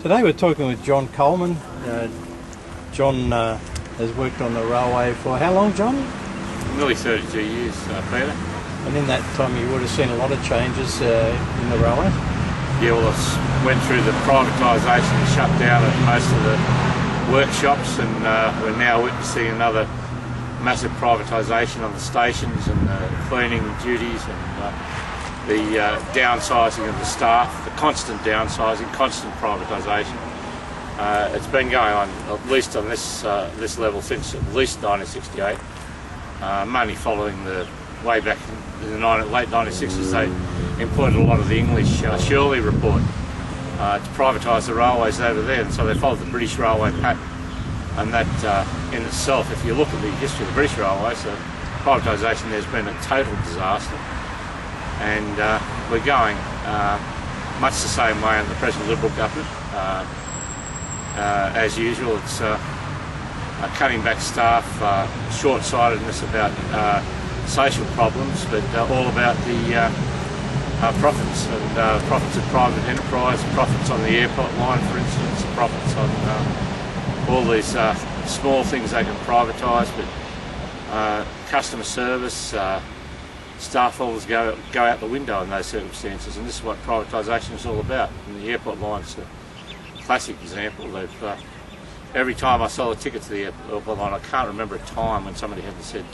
Today we're talking with John Coleman. John has worked on the railway for how long, John? Nearly 32 years, Peter. And in that time you would have seen a lot of changes in the railway? Yeah, well, I went through the privatisation and shut down of most of the workshops, and we're now witnessing another massive privatisation of the stations and the cleaning duties and the downsizing of the staff, the constant downsizing, constant privatisation. It's been going on, at least on this level, since at least 1968, mainly following the way back in the late 1960s. They employed a lot of the English Shirley report to privatise the railways over there, and so they followed the British railway pattern. And that in itself, if you look at the history of the British railways, privatisation there's been a total disaster. And we're going much the same way in the present Liberal government. As usual, it's cutting back staff, short-sightedness about social problems, but all about the profits, and profits of private enterprise, profits on the airport line, for instance, profits on all these small things they can privatise, but customer service, staff levels go out the window in those circumstances, and this is what privatisation is all about. And the airport line's a classic example. Every time I sell a ticket to the airport line, I can't remember a time when somebody hadn't said,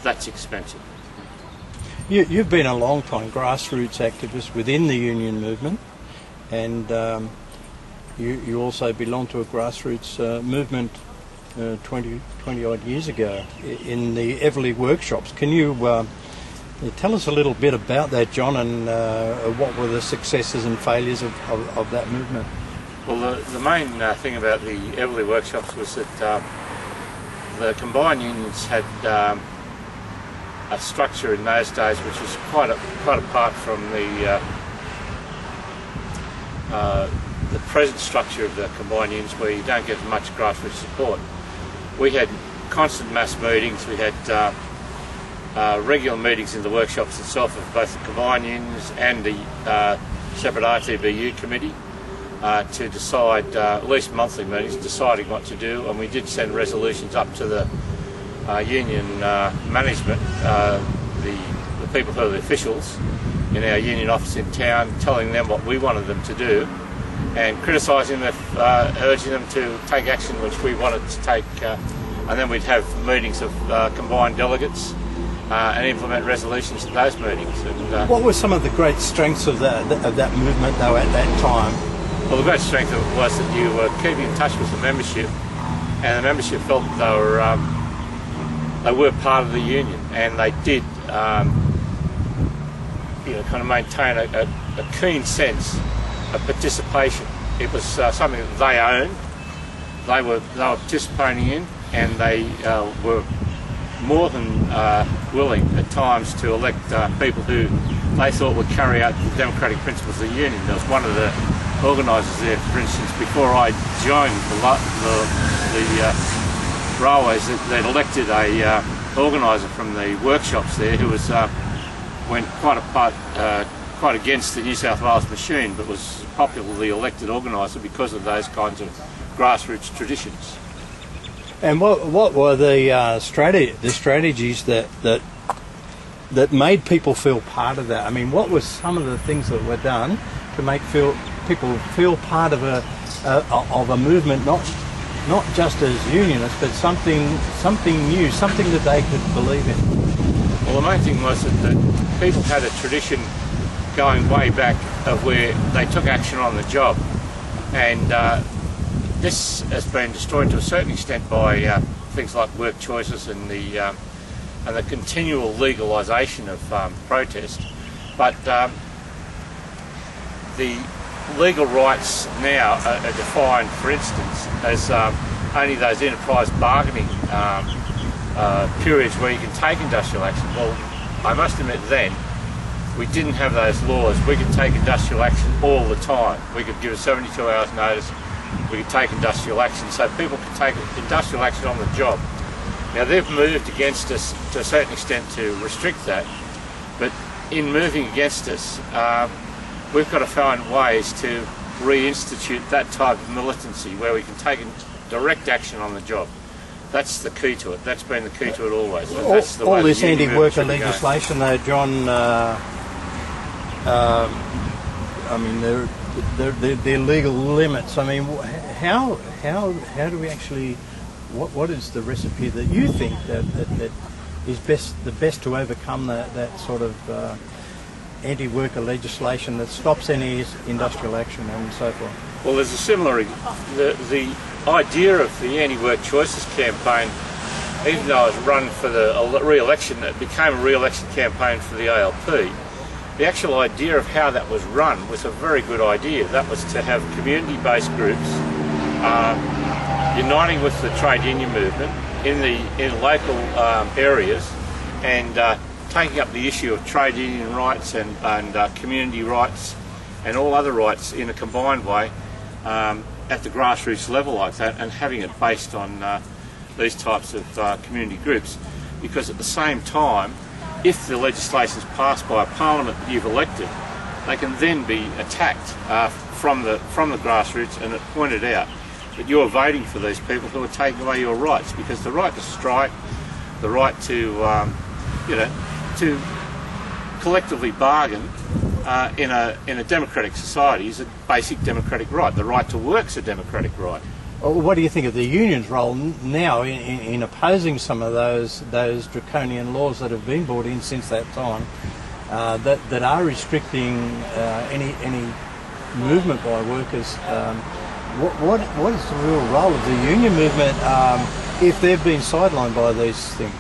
that's expensive. You've been a long time grassroots activist within the union movement, and you also belong to a grassroots movement 20 odd years ago in the Everleigh workshops. Can you tell us a little bit about that, John, and what were the successes and failures of that movement? Well, the main thing about the Everleigh workshops was that the combined unions had a structure in those days which was quite apart from the present structure of the combined unions, where you don't get much grassroots support. We had constant mass meetings. We had regular meetings in the workshops itself of both the combined unions and the separate RTBU committee to decide, at least monthly meetings, deciding what to do, and we did send resolutions up to the union management, the people who are the officials in our union office in town, telling them what we wanted them to do and criticising them, urging them to take action which we wanted to take, and then we'd have meetings of combined delegates and implement resolutions at those meetings. And, what were some of the great strengths of that movement, though, at that time? Well, the great strength of it was that you were keeping in touch with the membership, and the membership felt that they were part of the union, and they did kind of maintain a keen sense of participation. It was something that they owned, they were participating in, and they were more than willing at times to elect people who they thought would carry out the democratic principles of the union. There was one of the organisers there, for instance, before I joined the railways, they'd elected a organiser from the workshops there who was went quite against the New South Wales machine, but was popularly elected organiser because of those kinds of grassroots traditions. And what were the strategies that made people feel part of that? I mean, what were some of the things that were done to make people feel part of a movement, not just as unionists, but something new, something that they could believe in? Well, the main thing was that people had a tradition going way back of where they took action on the job, and this has been destroyed to a certain extent by things like work choices and the continual legalisation of protest. But the legal rights now are defined, for instance, as only those enterprise bargaining periods where you can take industrial action. Well, I must admit then, we didn't have those laws. We could take industrial action all the time. We could give a 72 hours notice, we could take industrial action, so people could take industrial action on the job. Now, they've moved against us to a certain extent to restrict that, but in moving against us, we've got to find ways to reinstitute that type of militancy where we can take direct action on the job. That's the key to it. That's been the key to it always. That's the way all this the union movement anti-worker should be going. legislation, though, John. I mean, they're legal limits. I mean, how do we actually? What is the recipe that you think that is the best to overcome that sort of anti-worker legislation that stops any industrial action and so forth? Well, there's a similar. The idea of the anti-work choices campaign, even though it was run for the re-election, it became a re-election campaign for the ALP. The actual idea of how that was run was a very good idea. That was to have community-based groups uniting with the trade union movement in local areas and taking up the issue of trade union rights and community rights and all other rights in a combined way at the grassroots level like that, and having it based on these types of community groups. Because at the same time, if the legislation is passed by a parliament that you've elected, they can then be attacked from the grassroots, and it pointed out that you're voting for these people who are taking away your rights, because the right to strike, the right to to collectively bargain in a democratic society is a basic democratic right. The right to work is a democratic right. What do you think of the union's role now in opposing some of those draconian laws that have been brought in since that time that are restricting any movement by workers? What is the real role of the union movement if they've been sidelined by these things?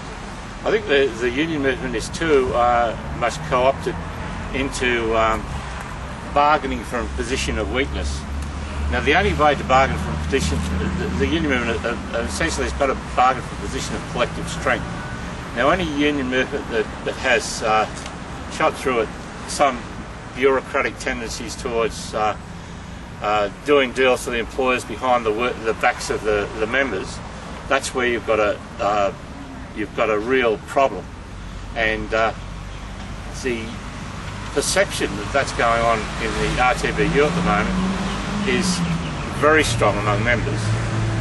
I think the union movement is too much co-opted into bargaining from a position of weakness. Now, the only way to bargain from a position, the union movement essentially has got to bargain from a position of collective strength. Now, any union movement that has shot through it some bureaucratic tendencies towards doing deals for the employers behind the backs of the members, that's where you've got a real problem. And the perception that that's going on in the RTBU at the moment is very strong among members.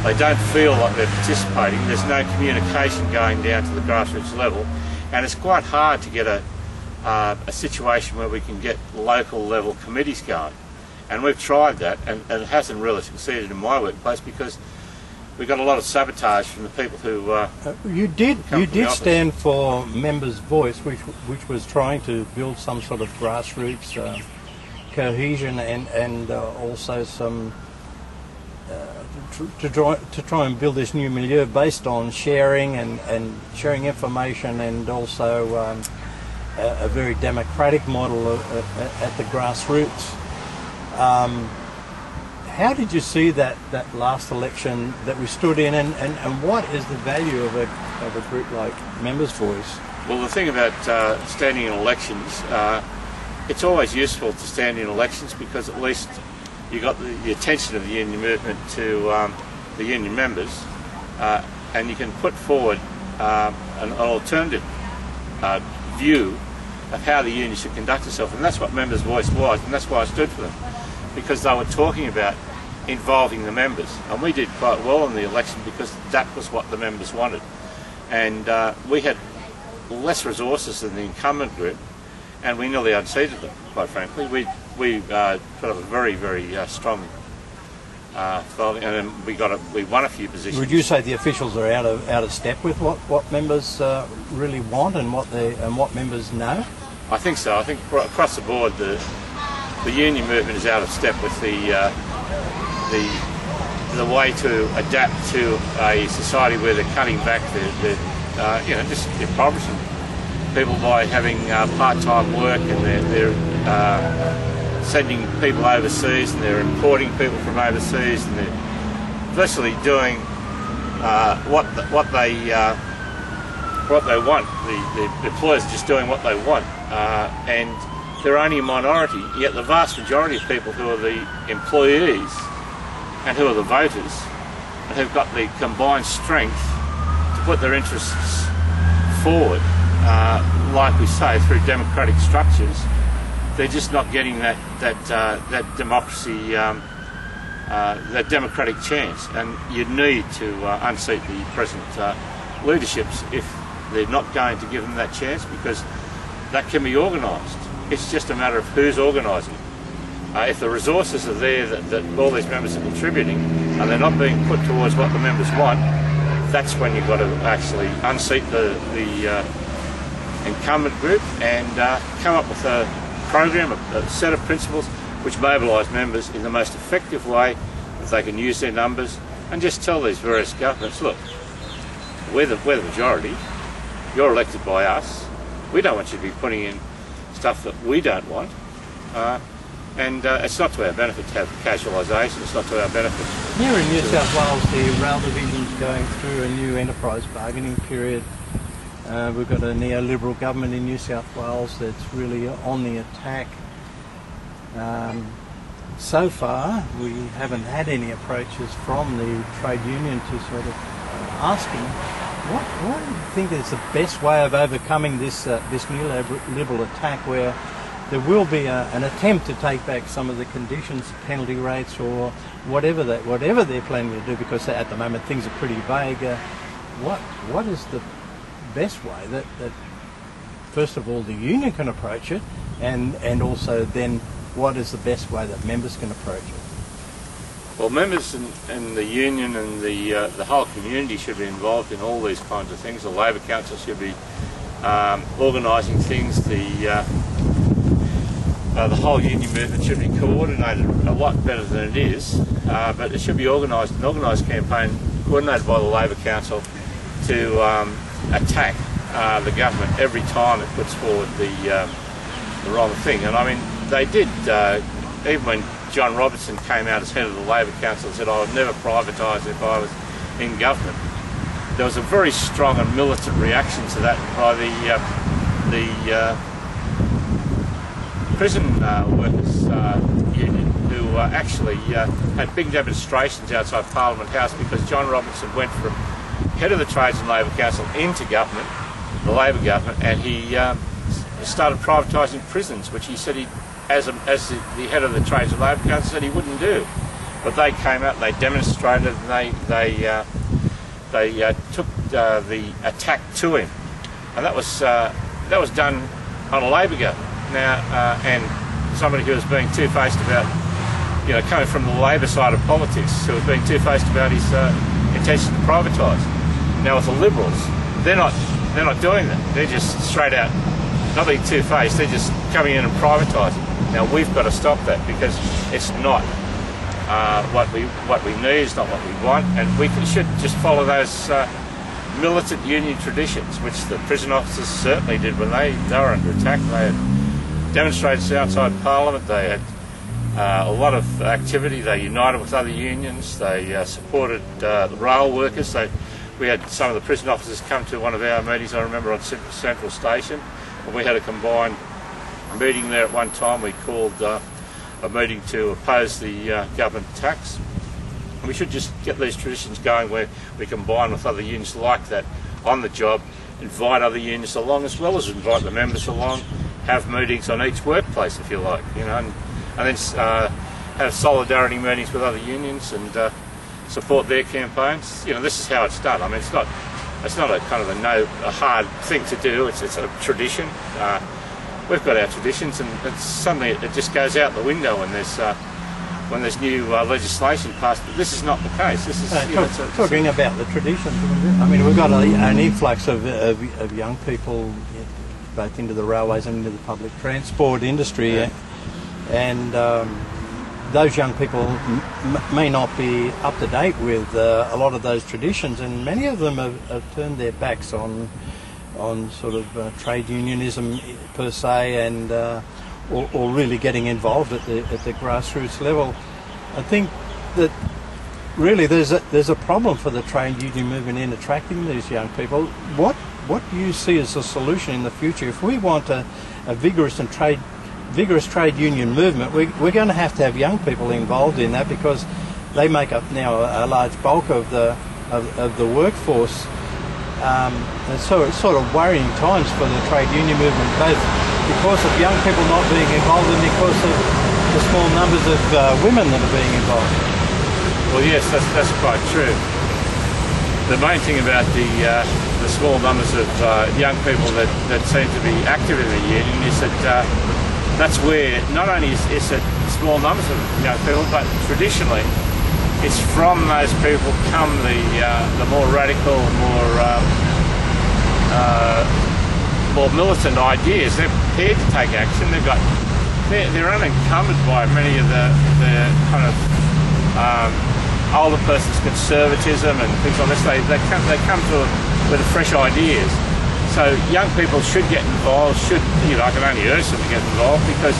They don't feel like they're participating. There's no communication going down to the grassroots level, and it's quite hard to get a situation where we can get local level committees going. And we've tried that, and it hasn't really succeeded in my workplace because we got a lot of sabotage from the people who you did stand for members' voice, which was trying to build some sort of grassroots cohesion and also some to try and build this new milieu based on sharing and sharing information, and also a very democratic model at the grassroots. How did you see that last election that we stood in, and what is the value of a group like Members' Voice? Well, the thing about standing in elections, it's always useful to stand in elections because at least you got the attention of the union movement to the union members, and you can put forward an alternative view of how the union should conduct itself, and that's what Members' Voice was, and that's why I stood for them, because they were talking about involving the members, and we did quite well in the election because that was what the members wanted. And we had less resources than the incumbent group, and we nearly unseated them, quite frankly. We put up a very, very strong voting, and then we won a few positions. Would you say the officials are out of step with what members really want and what members know? I think so. I think across the board the union movement is out of step with the way to adapt to a society where they're cutting back, they're just impoverishing people by having part-time work, and they're sending people overseas, and they're importing people from overseas, and they're virtually doing what they want. The employers are just doing what they want, and they're only a minority, yet the vast majority of people who are the employees and who are the voters and who've got the combined strength to put their interests forward, like we say, through democratic structures, they're just not getting that democracy, that democratic chance. And you need to unseat the present leaderships if they're not going to give them that chance, because that can be organised. It's just a matter of who's organising. If the resources are there that all these members are contributing and they're not being put towards what the members want, that's when you've got to actually unseat the incumbent group and come up with a program, a set of principles which mobilise members in the most effective way that they can use their numbers, and just tell these various governments, look, we're the majority, you're elected by us, we don't want you to be putting in stuff that we don't want. And it's not to our benefit to have casualisation, it's not to our benefit. Here in New South Wales, the rail division's going through a new enterprise bargaining period. We've got a neoliberal government in New South Wales that's really on the attack. So far, we haven't had any approaches from the trade union to sort of asking, what do you think is the best way of overcoming this neoliberal attack, where there will be an attempt to take back some of the conditions, penalty rates, or whatever they're planning to do, because at the moment things are pretty vague. What is the best way that first of all the union can approach it, and also then what is the best way that members can approach it? Well, members and the union and the whole community should be involved in all these kinds of things. The Labor Council should be organising things. The whole union movement should be coordinated a lot better than it is, but it should be an organised campaign coordinated by the Labor Council to attack the government every time it puts forward the wrong thing. And I mean, they did, even when John Robertson came out as head of the Labor Council and said, I would never privatise if I was in government, there was a very strong and militant reaction to that by the prison workers union, who actually had big demonstrations outside Parliament House because John Robertson went from head of the Trades and Labor Council into government, the Labor government, and he started privatising prisons, which he said as the head of the Trades and Labor Council said he wouldn't do. But they came out and they demonstrated, and they took the attack to him, and that was done on a Labor government. Now, and somebody who was being two-faced about, coming from the Labor side of politics, who was being two-faced about his intention to privatise. Now, with the Liberals, they're not doing that. They're just straight out, not being two-faced. They're just coming in and privatising. Now, we've got to stop that, because it's not what we need, it's not what we want, and we should just follow those militant union traditions, which the prison officers certainly did when they were under attack. They had demonstrated outside Parliament, they had a lot of activity, they united with other unions, they supported the rail workers. We had some of the prison officers come to one of our meetings, I remember, on Central Station, and we had a combined meeting there at one time. We called a meeting to oppose the government tax. We should just get these traditions going where we combine with other unions like that on the job, invite other unions along, as well as invite the members along, have meetings on each workplace, if you like, and then have solidarity meetings with other unions and support their campaigns. This is how it's done. I mean, it's not a kind of a hard thing to do. It's a tradition. We've got our traditions, and it's suddenly it just goes out the window when there's new legislation passed. But this is not the case. This is talking about the traditions. I mean, we've got an influx of young people, both into the railways and into the public transport industry, yeah. And those young people may not be up to date with a lot of those traditions, and many of them have turned their backs on sort of trade unionism per se, and or really getting involved at the grassroots level. I think that really there's a problem for the trade union movement in attracting these young people. What do you see as a solution in the future? If we want a vigorous trade union movement, we're going to have young people involved in that, because they make up now a large bulk of the workforce. So it's sort of worrying times for the trade union movement, both because of young people not being involved and because of the small numbers of women that are being involved. Well, yes, that's quite true. The main thing about the small numbers of young people that seem to be active in the union is that that's where not only is it small numbers of young people, but traditionally it's from those people come the more radical, more militant ideas. They're prepared to take action. They're unencumbered by many of the kind of older person's conservatism and things like this. They come to with fresh ideas. So young people should get involved. I can only urge them to get involved because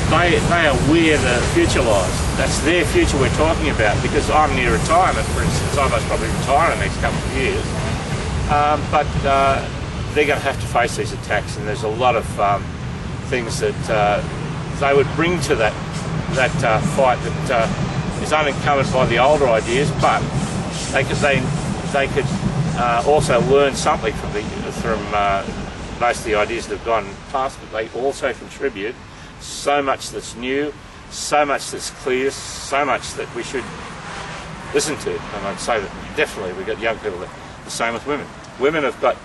they are where the future lies. That's their future we're talking about. Because I'm near retirement, for instance. I must probably retire in the next couple of years. But they're going to have to face these attacks, and there's a lot of things that they would bring to that fight that is unencumbered by the older ideas, but they could also learn something from most of the ideas that have gone past, but they also contribute so much that's new, so much that's clear, so much that we should listen to. And I'd say that definitely we've got young people that are the same with women. Women have got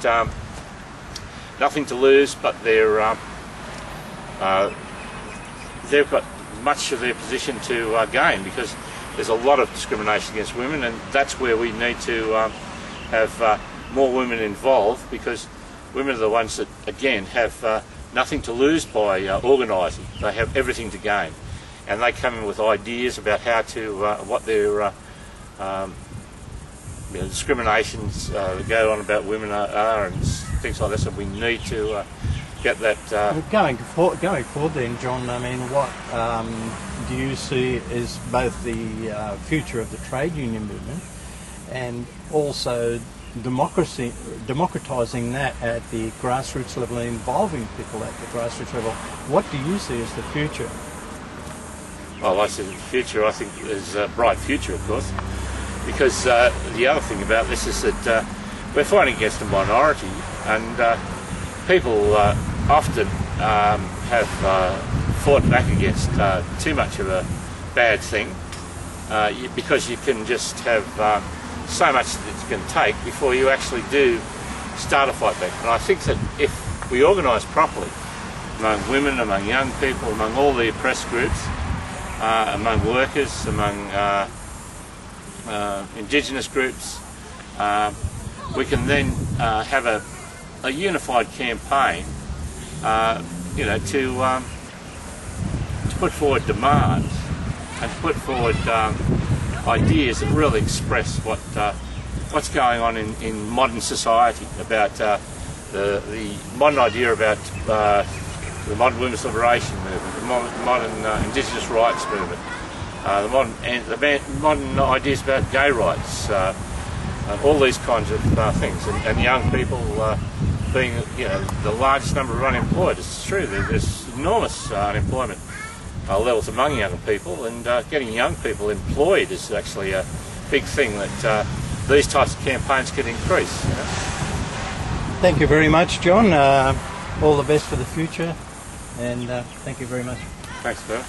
nothing to lose, but they've got much of their position to gain, because there's a lot of discrimination against women, and that's where we need to have more women involved, because women are the ones that, again, have nothing to lose by organising. They have everything to gain, and they come in with ideas about how to, what their discriminations that go on about women are and things like this, and we need to get that. Going forward then, John, I mean, what do you see is both the future of the trade union movement and also democratising that at the grassroots level and involving people at the grassroots level? What do you see as the future? Well, I see the future, I think, is a bright future, of course, because the other thing about this is that we're fighting against a minority, and people often have fought back against too much of a bad thing, because you can just have so much that you can take before you actually do start a fight back. And I think that if we organise properly among women, among young people, among all the oppressed groups, among workers, among Indigenous groups, we can then have a unified campaign, to put forward demands and to put forward ideas that really express what's going on in modern society, about the modern idea about the modern women's liberation movement, the modern Indigenous rights movement, the modern ideas about gay rights, all these kinds of things, and young people being the largest number of unemployed. It's true, there's enormous unemployment levels among young people, and getting young people employed is actually a big thing that these types of campaigns can increase. Thank you very much, John. All the best for the future, and thank you very much. Thanks, Peter.